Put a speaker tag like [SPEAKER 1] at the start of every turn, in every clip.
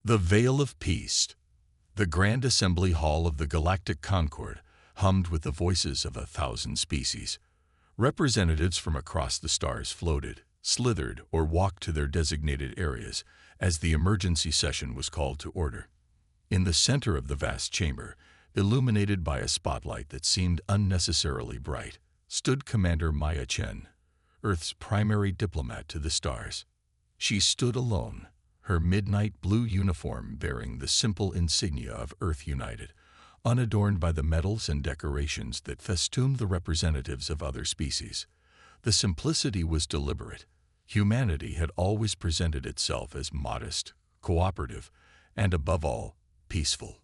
[SPEAKER 1] The Veil of Peace. The grand assembly hall of the Galactic Concord hummed with the voices of 1,000 species. Representatives from across the stars floated, slithered, or walked to their designated areas as the emergency session was called to order. In the center of the vast chamber, illuminated by a spotlight that seemed unnecessarily bright, stood Commander Maya Chen, Earth's primary diplomat to the stars. She stood alone, her midnight blue uniform bearing the simple insignia of Earth United, unadorned by the medals and decorations that festooned the representatives of other species. The simplicity was deliberate. Humanity had always presented itself as modest, cooperative, and above all, peaceful.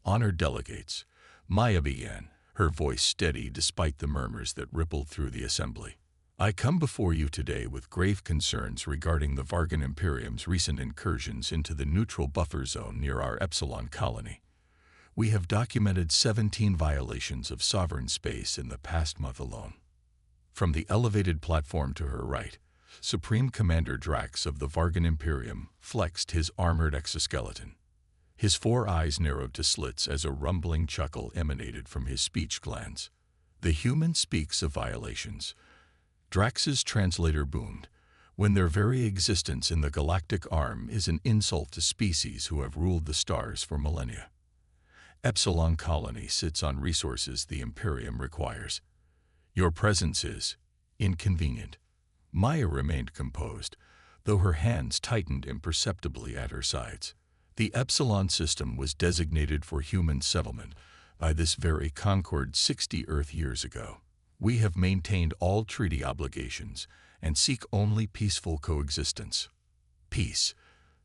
[SPEAKER 1] Honored delegates, Maya began, her voice steady despite the murmurs that rippled through the assembly. I come before you today with grave concerns regarding the Vargan Imperium's recent incursions into the neutral buffer zone near our Epsilon colony. We have documented 17 violations of sovereign space in the past month alone. From the elevated platform to her right, Supreme Commander Drax of the Vargan Imperium flexed his armored exoskeleton. His 4 eyes narrowed to slits as a rumbling chuckle emanated from his speech glands. The human speaks of violations. Drax's translator boomed, when their very existence in the galactic arm is an insult to species who have ruled the stars for millennia. Epsilon Colony sits on resources the Imperium requires. Your presence is inconvenient. Maya remained composed, though her hands tightened imperceptibly at her sides. The Epsilon system was designated for human settlement by this very Concord 60 Earth years ago. We have maintained all treaty obligations and seek only peaceful coexistence. Peace.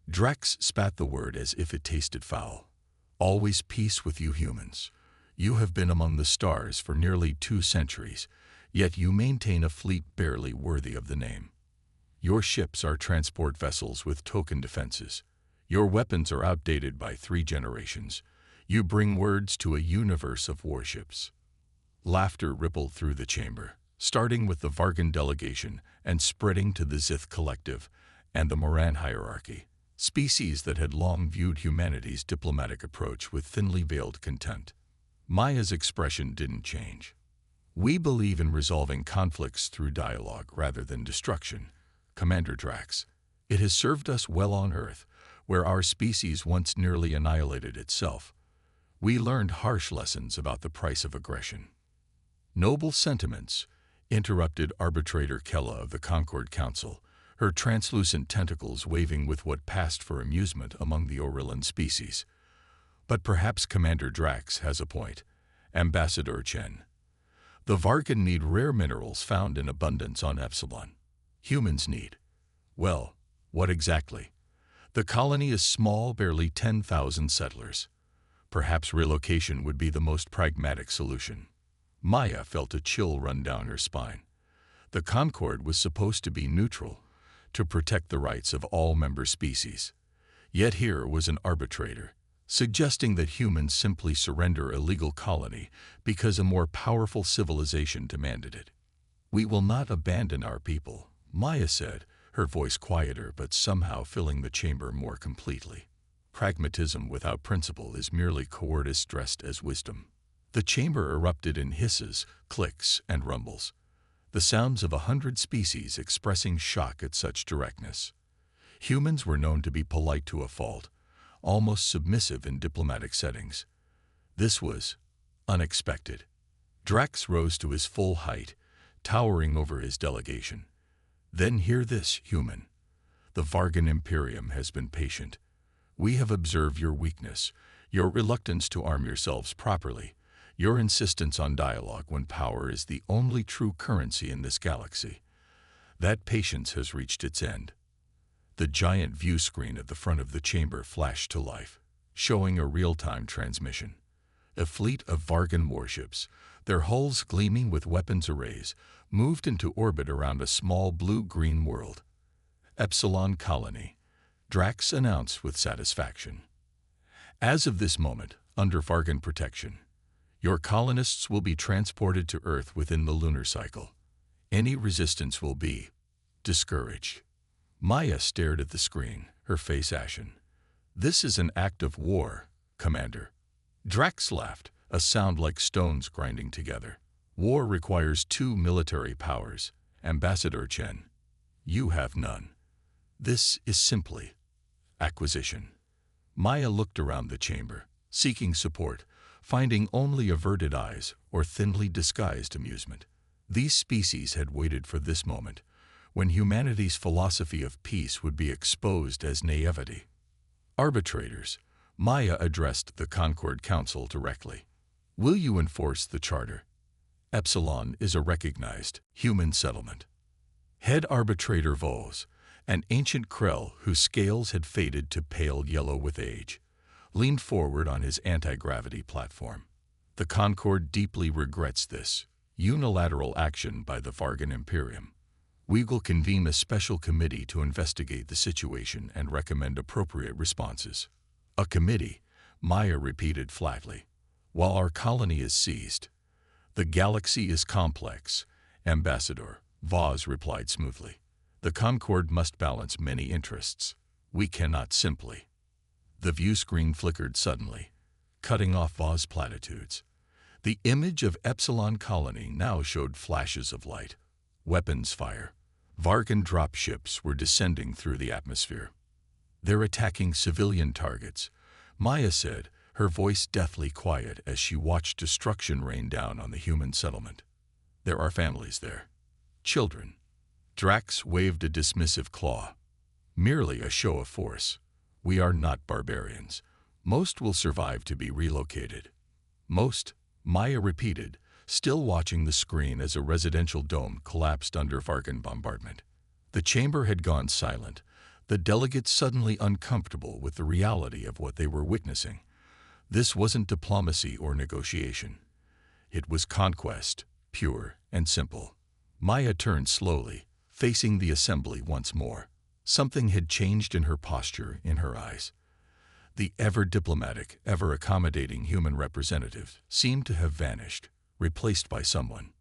[SPEAKER 1] Drax spat the word as if it tasted foul. Always peace with you humans. You have been among the stars for nearly 2 centuries, yet you maintain a fleet barely worthy of the name. Your ships are transport vessels with token defenses. Your weapons are outdated by 3 generations. You bring words to a universe of warships. Laughter rippled through the chamber, starting with the Vargan delegation and spreading to the Zith collective and the Moran hierarchy, species that had long viewed humanity's diplomatic approach with thinly veiled contempt. Maya's expression didn't change. We believe in resolving conflicts through dialogue rather than destruction, Commander Drax. It has served us well on Earth, where our species once nearly annihilated itself. We learned harsh lessons about the price of aggression. Noble sentiments, interrupted Arbitrator Kella of the Concord Council, her translucent tentacles waving with what passed for amusement among the Orillan species. But perhaps Commander Drax has a point. Ambassador Chen. The Vargan need rare minerals found in abundance on Epsilon. Humans need. Well, what exactly? The colony is small, barely 10,000 settlers. Perhaps relocation would be the most pragmatic solution. Maya felt a chill run down her spine. The Concord was supposed to be neutral, to protect the rights of all member species. Yet here was an arbitrator, suggesting that humans simply surrender a legal colony because a more powerful civilization demanded it. We will not abandon our people, Maya said, her voice quieter but somehow filling the chamber more completely. Pragmatism without principle is merely cowardice dressed as wisdom. The chamber erupted in hisses, clicks, and rumbles, the sounds of 100 species expressing shock at such directness. Humans were known to be polite to a fault, almost submissive in diplomatic settings. This was unexpected. Drax rose to his full height, towering over his delegation. Then hear this, human. The Vargan Imperium has been patient. We have observed your weakness, your reluctance to arm yourselves properly, your insistence on dialogue when power is the only true currency in this galaxy. That patience has reached its end. The giant view screen at the front of the chamber flashed to life, showing a real-time transmission. A fleet of Vargan warships, their hulls gleaming with weapons arrays, moved into orbit around a small blue-green world. Epsilon Colony, Drax announced with satisfaction. As of this moment, under Vargan protection, your colonists will be transported to Earth within the lunar cycle. Any resistance will be discouraged. Maya stared at the screen, her face ashen. "This is an act of war, Commander." Drax laughed, a sound like stones grinding together. "War requires two military powers, Ambassador Chen. You have none. This is simply acquisition." Maya looked around the chamber, seeking support, finding only averted eyes or thinly disguised amusement. These species had waited for this moment, when humanity's philosophy of peace would be exposed as naivety. "Arbitrators," Maya addressed the Concord Council directly. "Will you enforce the charter? Epsilon is a recognized human settlement." Head Arbitrator Vos, an ancient Krell whose scales had faded to pale yellow with age, leaned forward on his anti-gravity platform. "The Concord deeply regrets this unilateral action by the Vargan Imperium. We will convene a special committee to investigate the situation and recommend appropriate responses." "A committee," Maya repeated flatly. "While our colony is seized." "The galaxy is complex," Ambassador Vos replied smoothly. "The Concord must balance many interests. We cannot simply—" The view screen flickered suddenly, cutting off Vos' platitudes. The image of Epsilon Colony now showed flashes of light. Weapons fire. Vargan dropships were descending through the atmosphere. "They're attacking civilian targets," Maya said, her voice deathly quiet as she watched destruction rain down on the human settlement. "There are families there. Children." Drax waved a dismissive claw. "Merely a show of force. We are not barbarians. Most will survive to be relocated." "Most," Maya repeated, still watching the screen as a residential dome collapsed under Vargan bombardment. The chamber had gone silent, the delegates suddenly uncomfortable with the reality of what they were witnessing. This wasn't diplomacy or negotiation. It was conquest, pure and simple. Maya turned slowly, facing the assembly once more. Something had changed in her posture, in her eyes. The ever-diplomatic, ever-accommodating human representative seemed to have vanished, replaced by someone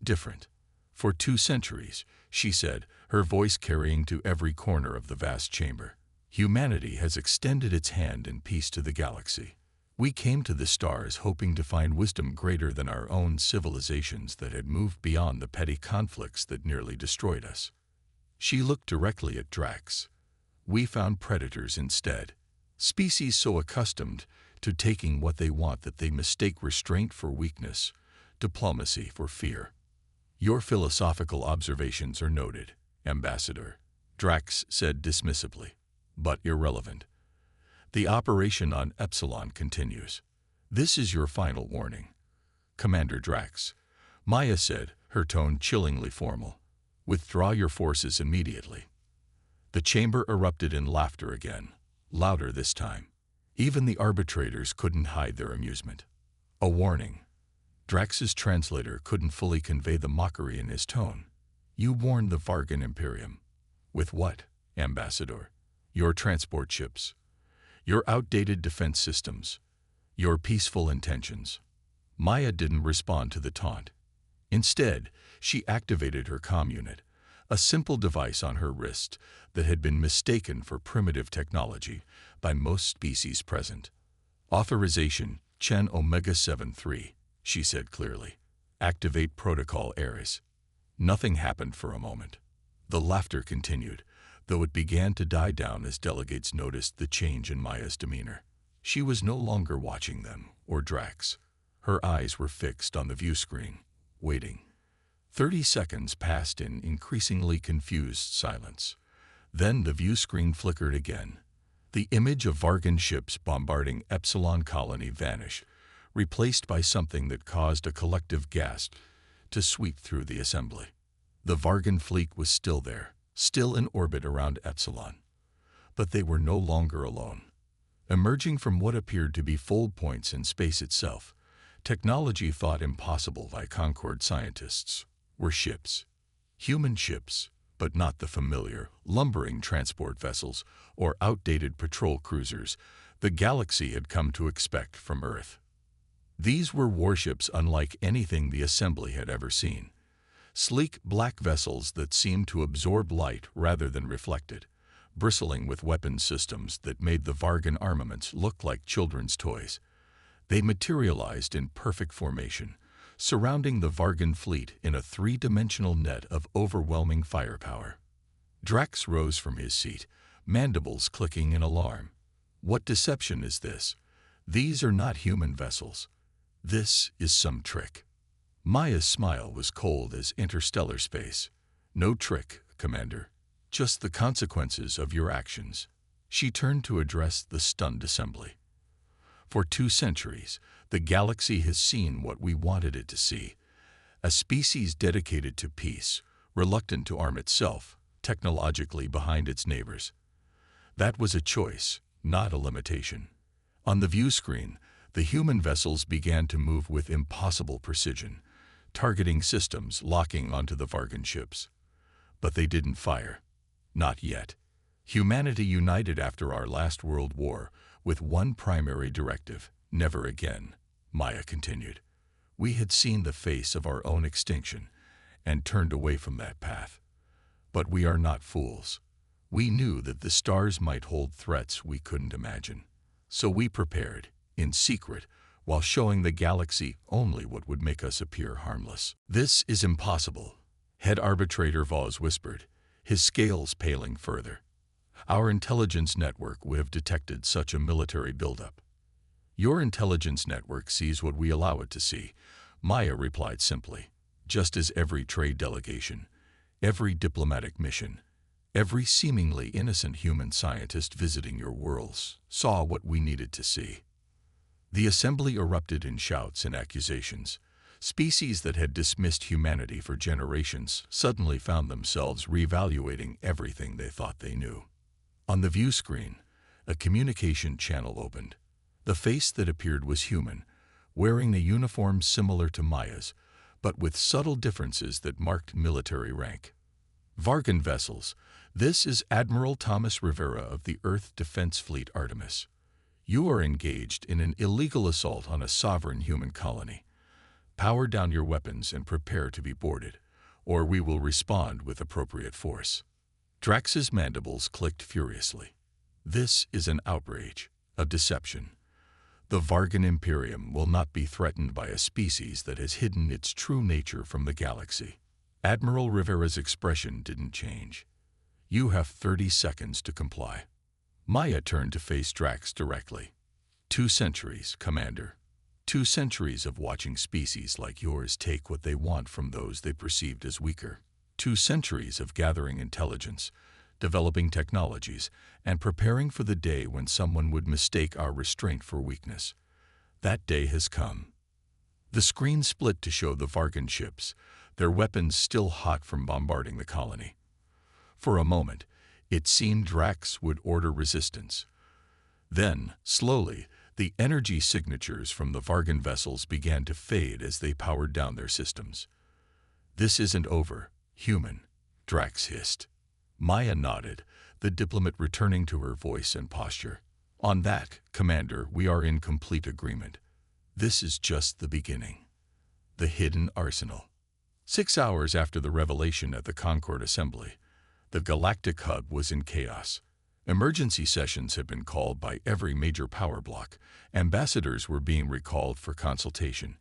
[SPEAKER 1] different. "For 2 centuries," she said, her voice carrying to every corner of the vast chamber, "humanity has extended its hand in peace to the galaxy. We came to the stars hoping to find wisdom greater than our own civilizations that had moved beyond the petty conflicts that nearly destroyed us." She looked directly at Drax. "We found predators instead. Species so accustomed to taking what they want that they mistake restraint for weakness, diplomacy for fear." "Your philosophical observations are noted, Ambassador," Drax said dismissively, "but irrelevant. The operation on Epsilon continues. This is your final warning." "Commander Drax," Maya said, her tone chillingly formal, "withdraw your forces immediately." The chamber erupted in laughter again, louder this time. Even the arbitrators couldn't hide their amusement. "A warning." Drax's translator couldn't fully convey the mockery in his tone. "You warned the Vargan Imperium." "With what, Ambassador?" "Your transport ships. Your outdated defense systems. Your peaceful intentions." Maya didn't respond to the taunt. Instead, she activated her comm unit, a simple device on her wrist that had been mistaken for primitive technology by most species present. "Authorization Chen Omega 73, she said clearly. "Activate Protocol Ares." Nothing happened for a moment. The laughter continued, though it began to die down as delegates noticed the change in Maya's demeanor. She was no longer watching them, or Drax. Her eyes were fixed on the view screen, waiting. 30 seconds passed in increasingly confused silence. Then the view screen flickered again. The image of Vargan ships bombarding Epsilon Colony vanished, replaced by something that caused a collective gasp to sweep through the assembly. The Vargan fleet was still there, still in orbit around Epsilon. But they were no longer alone. Emerging from what appeared to be fold points in space itself, technology thought impossible by Concord scientists, were ships. Human ships, but not the familiar, lumbering transport vessels or outdated patrol cruisers the galaxy had come to expect from Earth. These were warships unlike anything the Assembly had ever seen. Sleek black vessels that seemed to absorb light rather than reflect it, bristling with weapons systems that made the Vargan armaments look like children's toys. They materialized in perfect formation, surrounding the Vargan fleet in a three-dimensional net of overwhelming firepower. Drax rose from his seat, mandibles clicking in alarm. What deception is this? These are not human vessels. This is some trick. Maya's smile was cold as interstellar space. No trick, Commander. Just the consequences of your actions. She turned to address the stunned assembly. For 2 centuries, the galaxy has seen what we wanted it to see. A species dedicated to peace, reluctant to arm itself, technologically behind its neighbors. That was a choice, not a limitation. On the view screen, the human vessels began to move with impossible precision, targeting systems locking onto the Vargan ships. But they didn't fire. Not yet. Humanity united after our last World War with one primary directive: never again, Maya continued. We had seen the face of our own extinction and turned away from that path. But we are not fools. We knew that the stars might hold threats we couldn't imagine. So we prepared, in secret, while showing the galaxy only what would make us appear harmless. This is impossible, Head Arbitrator Voss whispered, his scales paling further. Our intelligence network would have detected such a military buildup. Your intelligence network sees what we allow it to see, Maya replied simply, just as every trade delegation, every diplomatic mission, every seemingly innocent human scientist visiting your worlds saw what we needed to see. The assembly erupted in shouts and accusations. Species that had dismissed humanity for generations suddenly found themselves reevaluating everything they thought they knew. On the view screen, a communication channel opened. The face that appeared was human, wearing a uniform similar to Maya's, but with subtle differences that marked military rank. Vargan vessels, this is Admiral Thomas Rivera of the Earth Defense Fleet Artemis. You are engaged in an illegal assault on a sovereign human colony. Power down your weapons and prepare to be boarded, or we will respond with appropriate force. Drax's mandibles clicked furiously. This is an outrage, a deception. The Vargan Imperium will not be threatened by a species that has hidden its true nature from the galaxy. Admiral Rivera's expression didn't change. You have 30 seconds to comply. Maya turned to face Drax directly. 2 centuries, Commander. 2 centuries of watching species like yours take what they want from those they perceived as weaker. 2 centuries of gathering intelligence, developing technologies, and preparing for the day when someone would mistake our restraint for weakness. That day has come. The screen split to show the Vargan ships, their weapons still hot from bombarding the colony. For a moment, it seemed Drax would order resistance. Then, slowly, the energy signatures from the Vargan vessels began to fade as they powered down their systems. This isn't over, human, Drax hissed. Maya nodded, the diplomat returning to her voice and posture. On that, Commander, we are in complete agreement. This is just the beginning. The hidden arsenal. 6 hours after the revelation at the Concord Assembly, the galactic hub was in chaos. Emergency sessions had been called by every major power block, ambassadors were being recalled for consultation,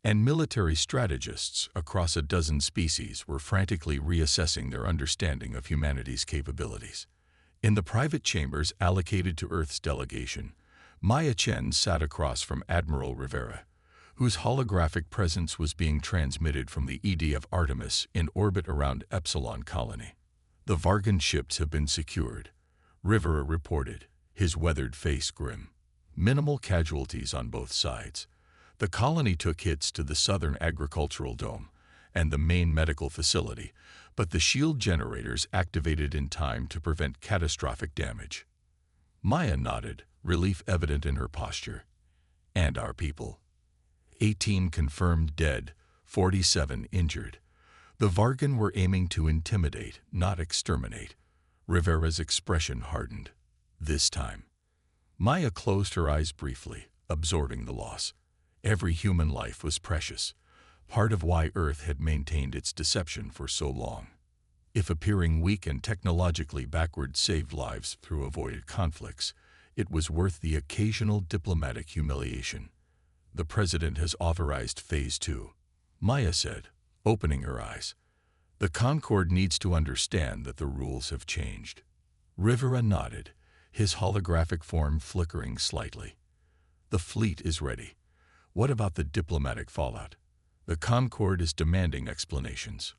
[SPEAKER 1] and military strategists across a dozen species were frantically reassessing their understanding of humanity's capabilities. In the private chambers allocated to Earth's delegation, Maya Chen sat across from Admiral Rivera, whose holographic presence was being transmitted from the EDF Artemis in orbit around Epsilon Colony. The Vargan ships have been secured, Rivera reported, his weathered face grim. Minimal casualties on both sides. The colony took hits to the southern agricultural dome and the main medical facility, but the shield generators activated in time to prevent catastrophic damage. Maya nodded, relief evident in her posture. And our people. 18 confirmed dead, 47 injured. The Vargan were aiming to intimidate, not exterminate. Rivera's expression hardened. This time. Maya closed her eyes briefly, absorbing the loss. Every human life was precious, part of why Earth had maintained its deception for so long. If appearing weak and technologically backward saved lives through avoided conflicts, it was worth the occasional diplomatic humiliation. The President has authorized Phase 2, Maya said, opening her eyes. The Concorde needs to understand that the rules have changed. Rivera nodded, his holographic form flickering slightly. The fleet is ready. What about the diplomatic fallout? The Concorde is demanding explanations.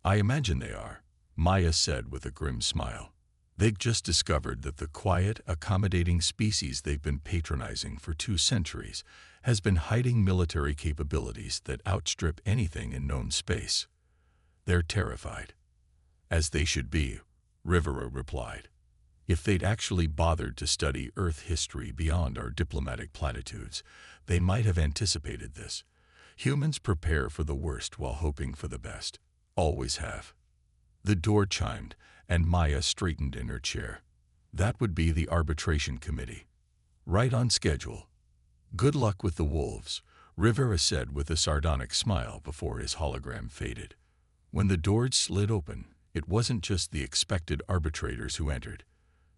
[SPEAKER 1] I imagine they are, Maya said with a grim smile. They've just discovered that the quiet, accommodating species they've been patronizing for 2 centuries has been hiding military capabilities that outstrip anything in known space. They're terrified. As they should be, Rivera replied. If they'd actually bothered to study Earth history beyond our diplomatic platitudes, they might have anticipated this. Humans prepare for the worst while hoping for the best. Always have. The door chimed, and Maya straightened in her chair. That would be the arbitration committee. Right on schedule. Good luck with the wolves, Rivera said with a sardonic smile before his hologram faded. When the doors slid open, it wasn't just the expected arbitrators who entered.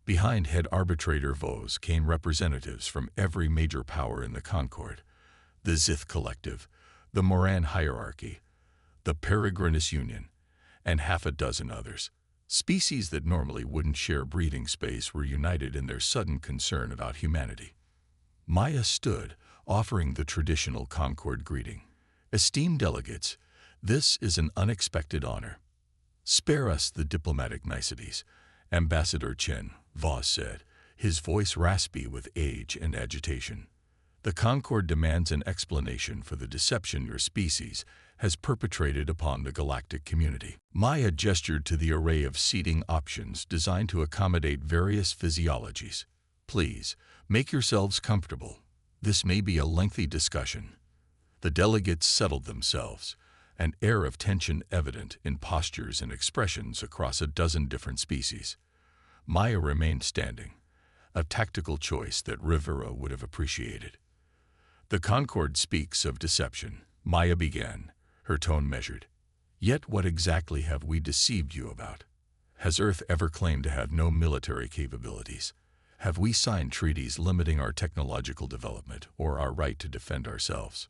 [SPEAKER 1] Behind head arbitrator Vos came representatives from every major power in the Concorde: the Zith Collective, the Moran Hierarchy, the Peregrinus Union, and half a dozen others. Species that normally wouldn't share breathing space were united in their sudden concern about humanity. Maya stood, offering the traditional Concorde greeting. Esteemed delegates, this is an unexpected honor. Spare us the diplomatic niceties, Ambassador Chen, Vos said, his voice raspy with age and agitation. The Concorde demands an explanation for the deception your species has perpetrated upon the galactic community. Maya gestured to the array of seating options designed to accommodate various physiologies. Please, make yourselves comfortable. This may be a lengthy discussion. The delegates settled themselves, an air of tension evident in postures and expressions across a dozen different species. Maya remained standing, a tactical choice that Rivera would have appreciated. The Concorde speaks of deception, Maya began, her tone measured. Yet what exactly have we deceived you about? Has Earth ever claimed to have no military capabilities? Have we signed treaties limiting our technological development or our right to defend ourselves?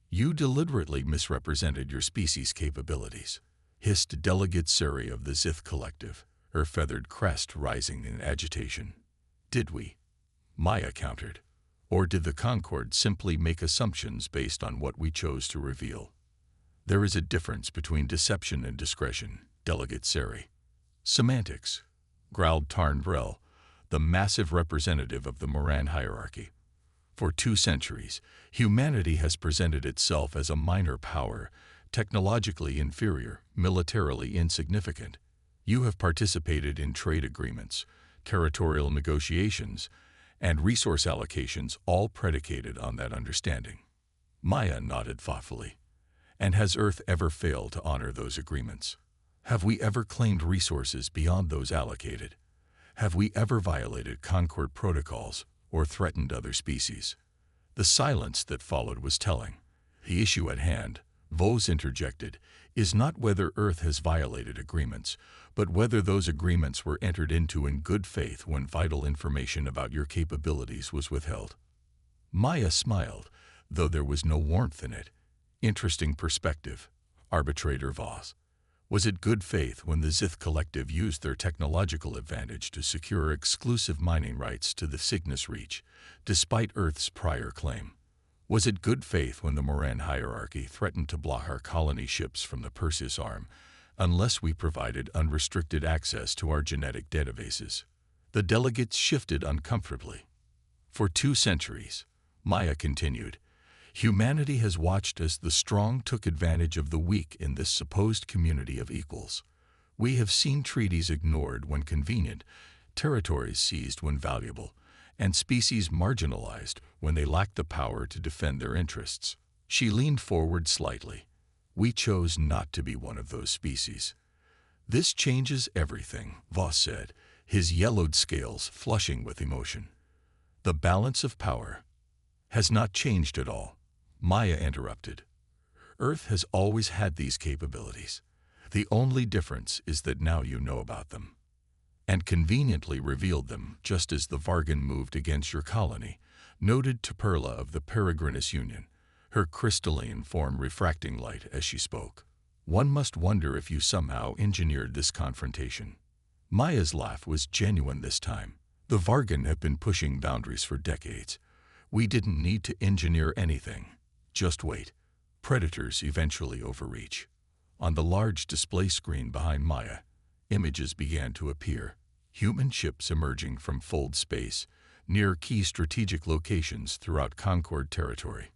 [SPEAKER 1] You deliberately misrepresented your species' capabilities, hissed Delegate Suri of the Zith Collective, her feathered crest rising in agitation. Did we? Maya countered. Or did the Concorde simply make assumptions based on what we chose to reveal? There is a difference between deception and discretion, Delegate Suri. Semantics, growled Tarn Vrel, the massive representative of the Moran hierarchy. For 2 centuries, humanity has presented itself as a minor power, technologically inferior, militarily insignificant. You have participated in trade agreements, territorial negotiations, and resource allocations, all predicated on that understanding. Maya nodded thoughtfully. And has Earth ever failed to honor those agreements? Have we ever claimed resources beyond those allocated? Have we ever violated Concorde protocols or threatened other species? The silence that followed was telling. The issue at hand, Vos interjected, is not whether Earth has violated agreements, but whether those agreements were entered into in good faith when vital information about your capabilities was withheld. Maya smiled, though there was no warmth in it. Interesting perspective, Arbitrator Vos. Was it good faith when the Zith Collective used their technological advantage to secure exclusive mining rights to the Cygnus Reach, despite Earth's prior claim? Was it good faith when the Moran hierarchy threatened to block our colony ships from the Perseus Arm unless we provided unrestricted access to our genetic databases? The delegates shifted uncomfortably. For 2 centuries, Maya continued, humanity has watched as the strong took advantage of the weak in this supposed community of equals. We have seen treaties ignored when convenient, territories seized when valuable, and species marginalized when they lacked the power to defend their interests. She leaned forward slightly. We chose not to be one of those species. This changes everything, Vos said, his yellowed scales flushing with emotion. The balance of power has not changed at all, Maya interrupted. Earth has always had these capabilities. The only difference is that now you know about them, and conveniently revealed them just as the Vargan moved against your colony, noted Perla of the Peregrinus Union, her crystalline form refracting light as she spoke. One must wonder if you somehow engineered this confrontation. Maya's laugh was genuine this time. The Vargan have been pushing boundaries for decades. We didn't need to engineer anything. Just wait. Predators eventually overreach. On the large display screen behind Maya, images began to appear. Human ships emerging from fold space, near key strategic locations throughout Concord territory.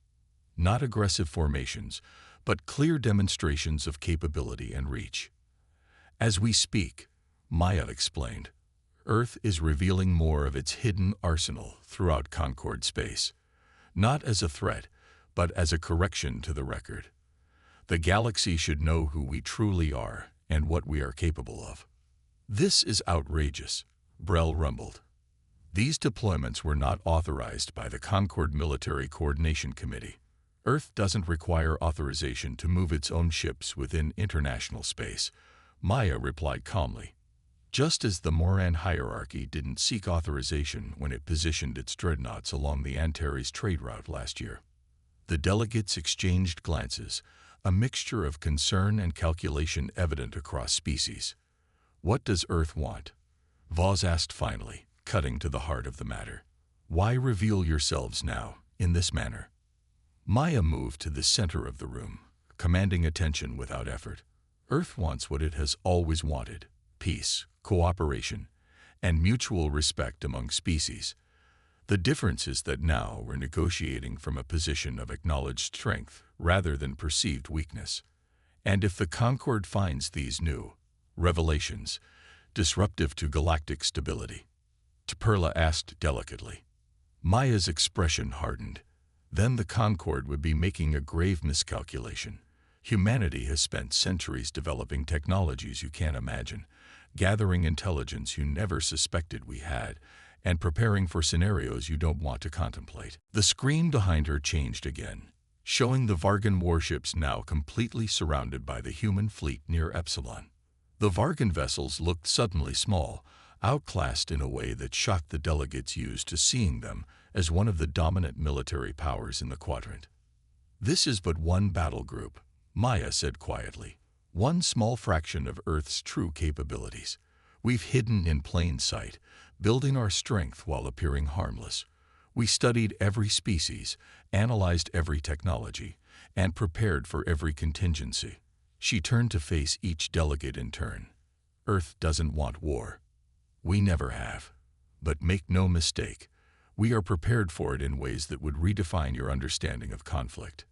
[SPEAKER 1] Not aggressive formations, but clear demonstrations of capability and reach. As we speak, Maya explained, Earth is revealing more of its hidden arsenal throughout Concord space, not as a threat, but as a correction to the record. The galaxy should know who we truly are and what we are capable of. This is outrageous, Brell rumbled. These deployments were not authorized by the Concord Military Coordination Committee. Earth doesn't require authorization to move its own ships within international space, Maya replied calmly. Just as the Moran hierarchy didn't seek authorization when it positioned its dreadnoughts along the Antares trade route last year. The delegates exchanged glances, a mixture of concern and calculation evident across species. What does Earth want? Voss asked finally, cutting to the heart of the matter. Why reveal yourselves now, in this manner? Maya moved to the center of the room, commanding attention without effort. Earth wants what it has always wanted: peace, cooperation, and mutual respect among species. The difference is that now we're negotiating from a position of acknowledged strength rather than perceived weakness. And if the Concord finds these new revelations disruptive to galactic stability, Perla asked delicately. Maya's expression hardened. Then the Concord would be making a grave miscalculation. Humanity has spent centuries developing technologies you can't imagine, gathering intelligence you never suspected we had, and preparing for scenarios you don't want to contemplate. The screen behind her changed again, showing the Vargan warships now completely surrounded by the human fleet near Epsilon. The Vargan vessels looked suddenly small, outclassed in a way that shocked the delegates used to seeing them as one of the dominant military powers in the quadrant. This is but one battle group, Maya said quietly. One small fraction of Earth's true capabilities. We've hidden in plain sight, building our strength while appearing harmless. We studied every species, analyzed every technology, and prepared for every contingency. She turned to face each delegate in turn. Earth doesn't want war. We never have. But make no mistake, we are prepared for it in ways that would redefine your understanding of conflict.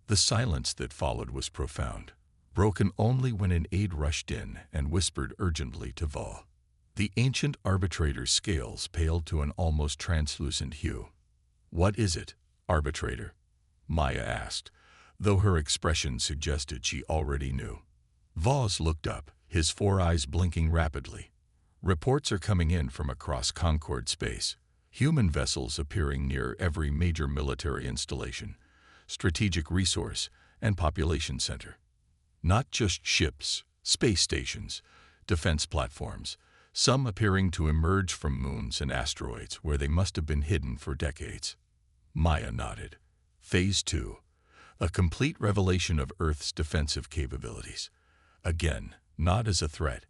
[SPEAKER 1] The silence that followed was profound, broken only when an aide rushed in and whispered urgently to Va. The ancient arbitrator's scales paled to an almost translucent hue. What is it, arbitrator? Maya asked, though her expression suggested she already knew. Voss looked up, his four eyes blinking rapidly. Reports are coming in from across Concord space. Human vessels appearing near every major military installation, strategic resource, and population center. Not just ships, space stations, defense platforms, some appearing to emerge from moons and asteroids where they must have been hidden for decades. Maya nodded. Phase 2. A complete revelation of Earth's defensive capabilities. Again, not as a threat,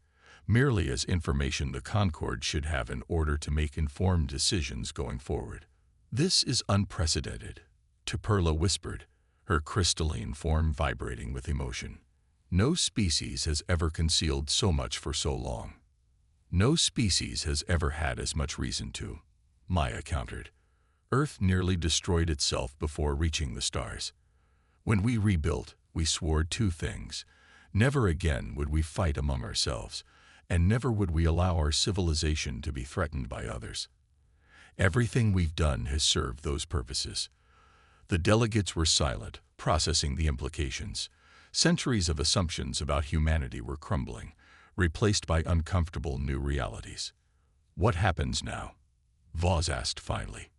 [SPEAKER 1] merely as information the Concord should have in order to make informed decisions going forward. This is unprecedented, Perla whispered, her crystalline form vibrating with emotion. No species has ever concealed so much for so long. No species has ever had as much reason to, Maya countered. Earth nearly destroyed itself before reaching the stars. When we rebuilt, we swore two things. Never again would we fight among ourselves, and never would we allow our civilization to be threatened by others. Everything we've done has served those purposes. The delegates were silent, processing the implications. Centuries of assumptions about humanity were crumbling, replaced by uncomfortable new realities. What happens now? Voss asked finally.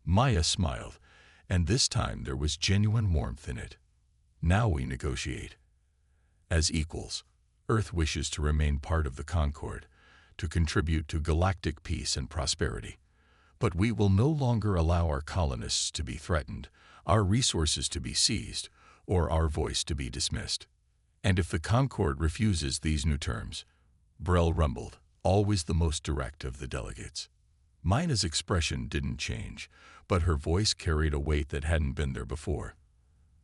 [SPEAKER 1] Maya smiled, and this time there was genuine warmth in it. Now we negotiate. As equals. Earth wishes to remain part of the Concord, to contribute to galactic peace and prosperity. But we will no longer allow our colonists to be threatened, our resources to be seized, or our voice to be dismissed. And if the Concord refuses these new terms, Brell rumbled, always the most direct of the delegates. Mina's expression didn't change, but her voice carried a weight that hadn't been there before.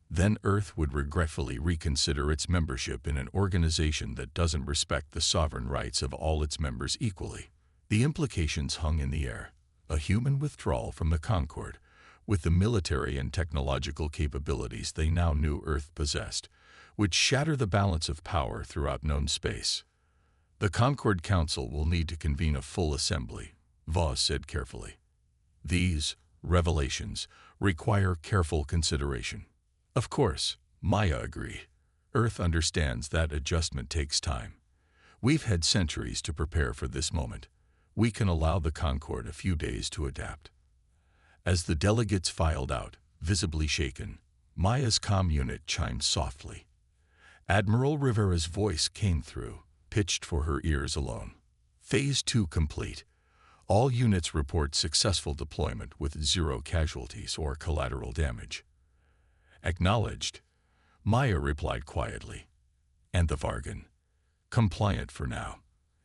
[SPEAKER 1] Then Earth would regretfully reconsider its membership in an organization that doesn't respect the sovereign rights of all its members equally. The implications hung in the air. A human withdrawal from the Concord, with the military and technological capabilities they now knew Earth possessed, would shatter the balance of power throughout known space. The Concord Council will need to convene a full assembly, Voss said carefully. These revelations require careful consideration. Of course, Maya agreed. Earth understands that adjustment takes time. We've had centuries to prepare for this moment. We can allow the Concord a few days to adapt. As the delegates filed out, visibly shaken, Maya's comm unit chimed softly. Admiral Rivera's voice came through, pitched for her ears alone. Phase 2 complete. All units report successful deployment with 0 casualties or collateral damage. Acknowledged, Maya replied quietly. And the Vargan? Compliant for now.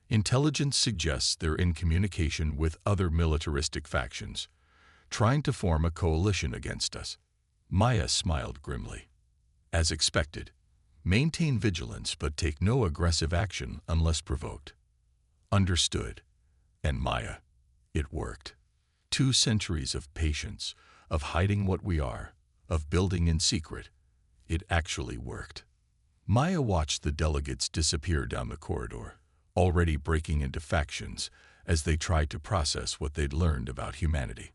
[SPEAKER 1] Intelligence suggests they're in communication with other militaristic factions, trying to form a coalition against us. Maya smiled grimly. As expected, maintain vigilance but take no aggressive action unless provoked. Understood. And Maya, it worked. 2 centuries of patience, of hiding what we are, of building in secret. It actually worked. Maya watched the delegates disappear down the corridor, already breaking into factions as they tried to process what they'd learned about humanity.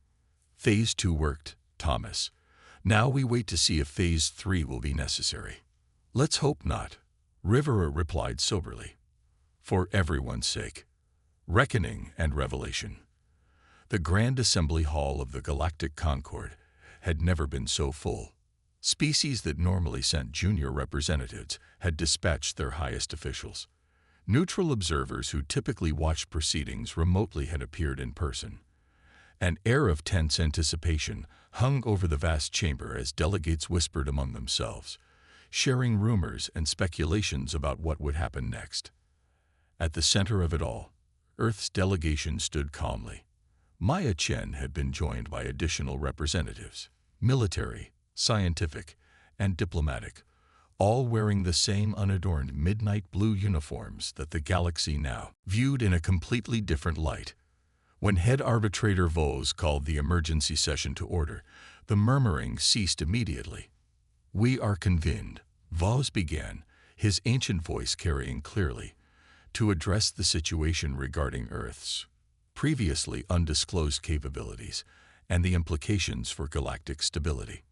[SPEAKER 1] Phase 2 worked, Thomas. Now we wait to see if Phase 3 will be necessary. Let's hope not, Rivera replied soberly. For everyone's sake. Reckoning and revelation. The Grand Assembly Hall of the Galactic Concord had never been so full. Species that normally sent junior representatives had dispatched their highest officials. Neutral observers who typically watched proceedings remotely had appeared in person. An air of tense anticipation hung over the vast chamber as delegates whispered among themselves, sharing rumors and speculations about what would happen next. At the center of it all, Earth's delegation stood calmly. Maya Chen had been joined by additional representatives, military, scientific, and diplomatic, all wearing the same unadorned midnight blue uniforms that the galaxy now viewed in a completely different light. When head arbitrator Vos called the emergency session to order, the murmuring ceased immediately. We are convened, Vos began, his ancient voice carrying clearly, to address the situation regarding Earth's previously undisclosed capabilities and the implications for galactic stability.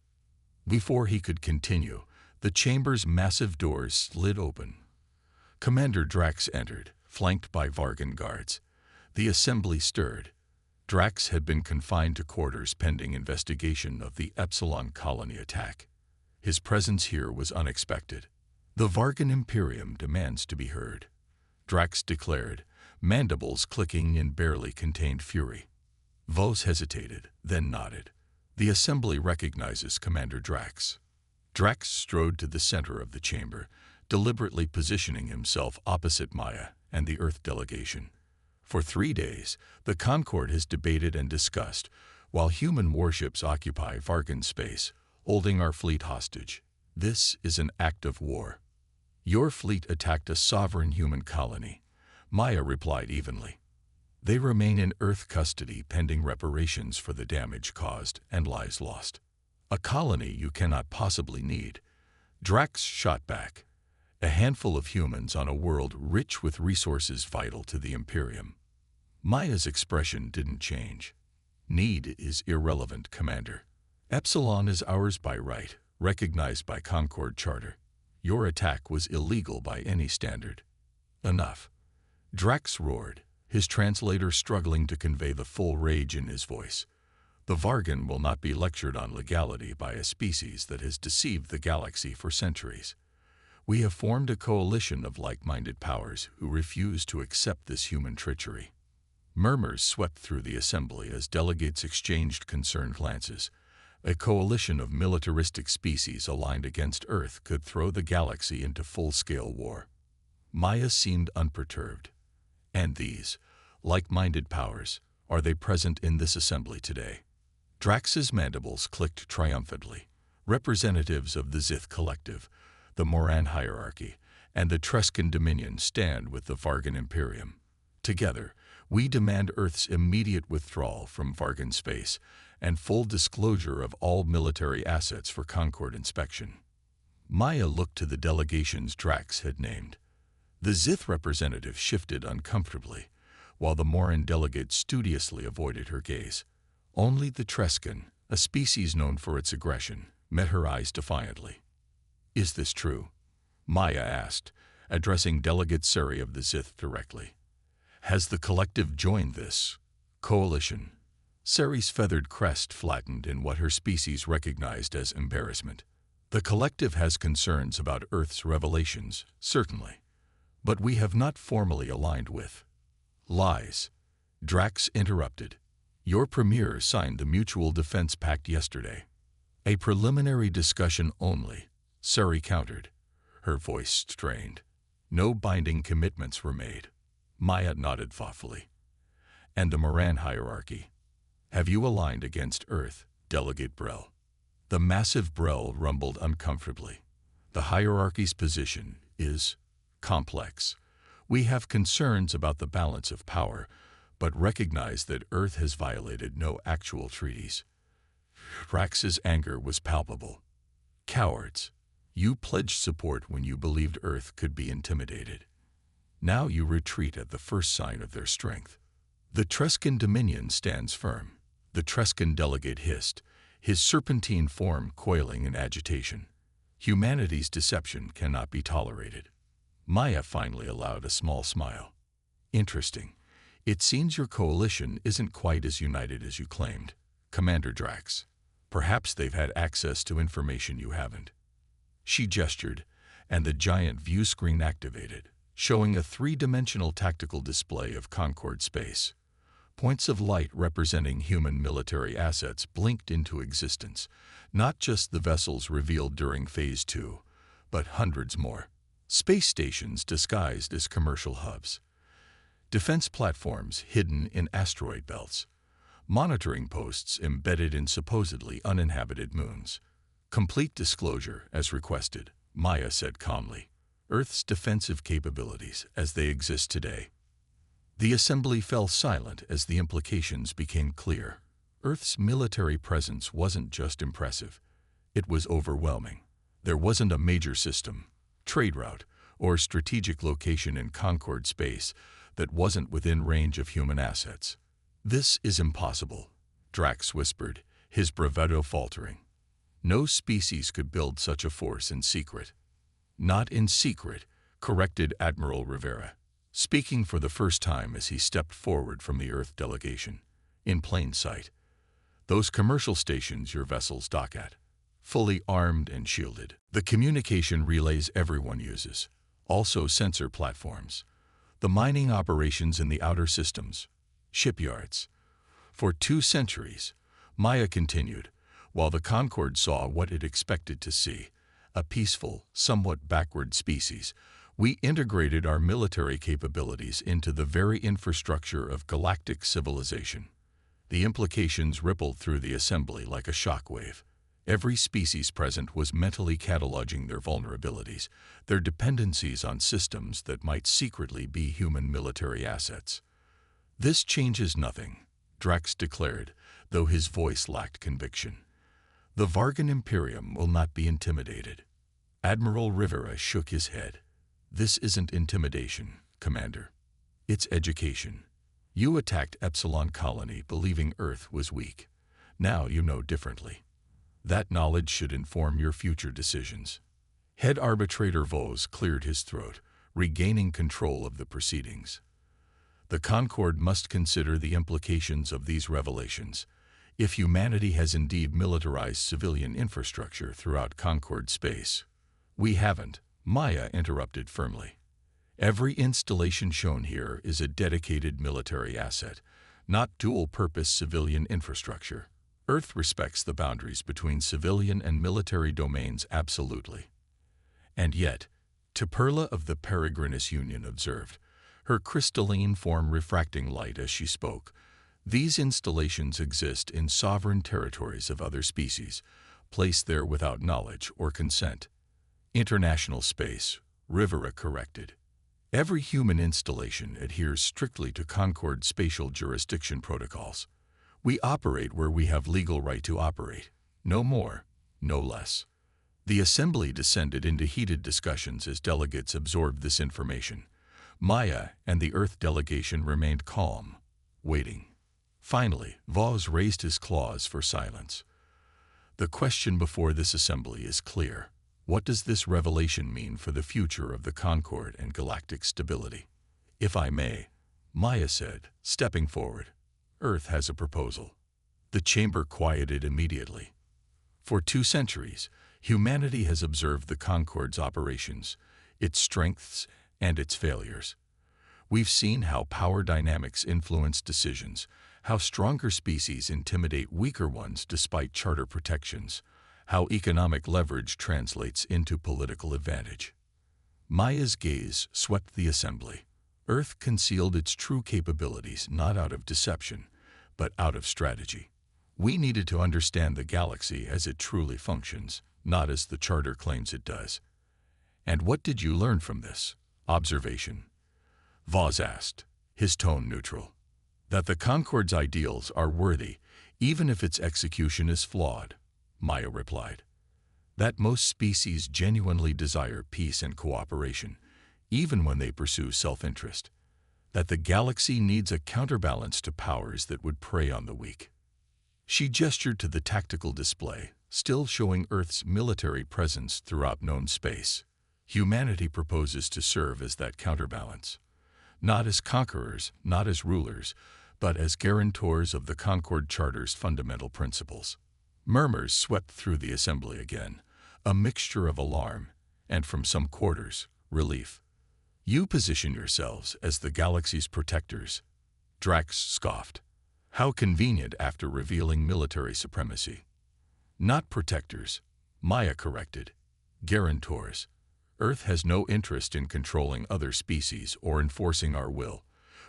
[SPEAKER 1] Before he could continue, the chamber's massive doors slid open. Commander Drax entered, flanked by Vargan guards. The assembly stirred. Drax had been confined to quarters pending investigation of the Epsilon colony attack. His presence here was unexpected. The Vargan Imperium demands to be heard, Drax declared, mandibles clicking in barely contained fury. Vos hesitated, then nodded. The assembly recognizes Commander Drax. Drax strode to the center of the chamber, deliberately positioning himself opposite Maya and the Earth delegation. For 3 days, the Concord has debated and discussed, while human warships occupy Vargan space, holding our fleet hostage. This is an act of war. Your fleet attacked a sovereign human colony, Maya replied evenly. They remain in Earth custody pending reparations for the damage caused and lives lost. A colony you cannot possibly need. Drax shot back. A handful of humans on a world rich with resources vital to the Imperium. Maya's expression didn't change. Need is irrelevant, Commander. Epsilon is ours by right, recognized by Concord Charter. Your attack was illegal by any standard. Enough. Drax roared, his translator struggling to convey the full rage in his voice. The Vargan will not be lectured on legality by a species that has deceived the galaxy for centuries. We have formed a coalition of like-minded powers who refuse to accept this human treachery. Murmurs swept through the assembly as delegates exchanged concerned glances. A coalition of militaristic species aligned against Earth could throw the galaxy into full-scale war. Maya seemed unperturbed. And these, like-minded powers, are they present in this assembly today? Drax's mandibles clicked triumphantly. Representatives of the Zith Collective, the Moran hierarchy, and the Trescan Dominion stand with the Vargan Imperium. Together, we demand Earth's immediate withdrawal from Vargan space and full disclosure of all military assets for Concord inspection. Maya looked to the delegations Drax had named. The Zith representative shifted uncomfortably, while the Moran delegate studiously avoided her gaze. Only the Trescan, a species known for its aggression, met her eyes defiantly. "Is this true?" Maya asked, addressing Delegate Suri of the Zith directly. "Has the collective joined this coalition?" Suri's feathered crest flattened in what her species recognized as embarrassment. "The collective has concerns about Earth's revelations, certainly. But we have not formally aligned with." "Lies," Drax interrupted. "Your premier signed the Mutual Defense Pact yesterday." "A preliminary discussion only," Suri countered, her voice strained. "No binding commitments were made." Maya nodded thoughtfully. "And the Moran hierarchy? Have you aligned against Earth, Delegate Brel?" The massive Brel rumbled uncomfortably. "The hierarchy's position is complex. We have concerns about the balance of power, but recognize that Earth has violated no actual treaties." Drax's anger was palpable. "Cowards! You pledged support when you believed Earth could be intimidated. Now you retreat at the first sign of their strength." "The Trescan Dominion stands firm," the Trescan delegate hissed, his serpentine form coiling in agitation. "Humanity's deception cannot be tolerated." Maya finally allowed a small smile. "Interesting. It seems your coalition isn't quite as united as you claimed, Commander Drax. Perhaps they've had access to information you haven't." She gestured, and the giant view screen activated, showing a three-dimensional tactical display of Concord space. Points of light representing human military assets blinked into existence, not just the vessels revealed during Phase 2, but hundreds more. Space stations disguised as commercial hubs. Defense platforms hidden in asteroid belts. Monitoring posts embedded in supposedly uninhabited moons. "Complete disclosure, as requested," Maya said calmly. "Earth's defensive capabilities as they exist today." The assembly fell silent as the implications became clear. Earth's military presence wasn't just impressive. It was overwhelming. There wasn't a major system, trade route, or strategic location in Concord space that wasn't within range of human assets. "This is impossible," Drax whispered, his bravado faltering. "No species could build such a force in secret." "Not in secret," corrected Admiral Rivera, speaking for the first time as he stepped forward from the Earth delegation. "In plain sight. Those commercial stations your vessels dock at. Fully armed and shielded. The communication relays everyone uses. Also sensor platforms. The mining operations in the outer systems. Shipyards. For 2 centuries," Maya continued, while the Concord saw what it expected to see, a peaceful, somewhat backward species, "we integrated our military capabilities into the very infrastructure of galactic civilization." The implications rippled through the assembly like a shockwave. Every species present was mentally cataloging their vulnerabilities, their dependencies on systems that might secretly be human military assets. "This changes nothing," Drax declared, though his voice lacked conviction. "The Vargan Imperium will not be intimidated." Admiral Rivera shook his head. "This isn't intimidation, Commander. It's education. You attacked Epsilon Colony believing Earth was weak. Now you know differently. That knowledge should inform your future decisions." Head Arbitrator Vos cleared his throat, regaining control of the proceedings. "The Concord must consider the implications of these revelations. If humanity has indeed militarized civilian infrastructure throughout Concord space, we haven't," Maya interrupted firmly. Every installation shown here is a dedicated military asset, not dual-purpose civilian infrastructure. Earth respects the boundaries between civilian and military domains absolutely. And yet, Perla of the Peregrinus Union observed, her crystalline form refracting light as she spoke. These installations exist in sovereign territories of other species, placed there without knowledge or consent. International space, Rivera corrected. Every human installation adheres strictly to Concord spatial jurisdiction protocols. We operate where we have legal right to operate, no more, no less. The assembly descended into heated discussions as delegates absorbed this information. Maya and the Earth delegation remained calm, waiting. Finally, Vaz raised his claws for silence. The question before this assembly is clear. What does this revelation mean for the future of the Concord and galactic stability? If I may, Maya said, stepping forward, Earth has a proposal. The chamber quieted immediately. For 2 centuries, humanity has observed the Concord's operations, its strengths and its failures. We've seen how power dynamics influence decisions, how stronger species intimidate weaker ones despite charter protections, how economic leverage translates into political advantage. Maya's gaze swept the assembly. Earth concealed its true capabilities not out of deception, but out of strategy. We needed to understand the galaxy as it truly functions, not as the charter claims it does. And what did you learn from this observation? Vaz asked, his tone neutral. That the Concord's ideals are worthy, even if its execution is flawed, Maya replied. That most species genuinely desire peace and cooperation, even when they pursue self-interest. That the galaxy needs a counterbalance to powers that would prey on the weak. She gestured to the tactical display, still showing Earth's military presence throughout known space. Humanity proposes to serve as that counterbalance. Not as conquerors, not as rulers, but as guarantors of the Concord Charter's fundamental principles. Murmurs swept through the assembly again, a mixture of alarm, and from some quarters, relief. You position yourselves as the galaxy's protectors, Drax scoffed. How convenient after revealing military supremacy. Not protectors, Maya corrected. Guarantors. Earth has no interest in controlling other species or enforcing our will.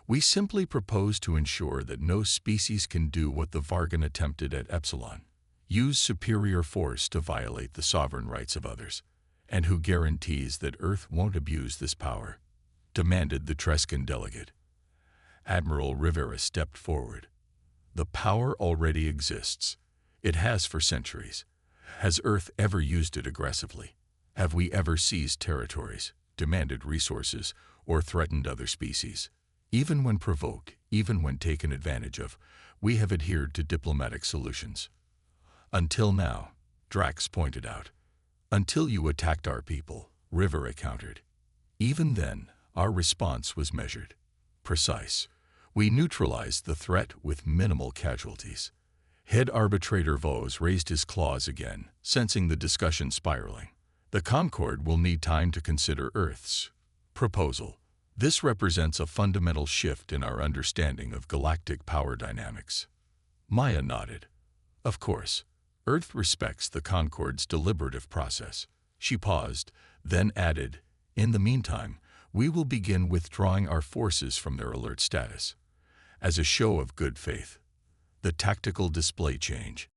[SPEAKER 1] We simply propose to ensure that no species can do what the Vargan attempted at Epsilon. Use superior force to violate the sovereign rights of others. And who guarantees that Earth won't abuse this power? Demanded the Trescan delegate. Admiral Rivera stepped forward. The power already exists. It has for centuries. Has Earth ever used it aggressively? Have we ever seized territories, demanded resources, or threatened other species? Even when provoked, even when taken advantage of, we have adhered to diplomatic solutions. Until now, Drax pointed out. Until you attacked our people, Rivera countered. Even then, our response was measured, precise. We neutralized the threat with minimal casualties. Head arbitrator Vaz raised his claws again, sensing the discussion spiraling. The Concord will need time to consider Earth's proposal. This represents a fundamental shift in our understanding of galactic power dynamics. Maya nodded. Of course, Earth respects the Concord's deliberative process. She paused, then added, in the meantime, we will begin withdrawing our forces from their alert status. As a show of good faith, the tactical display change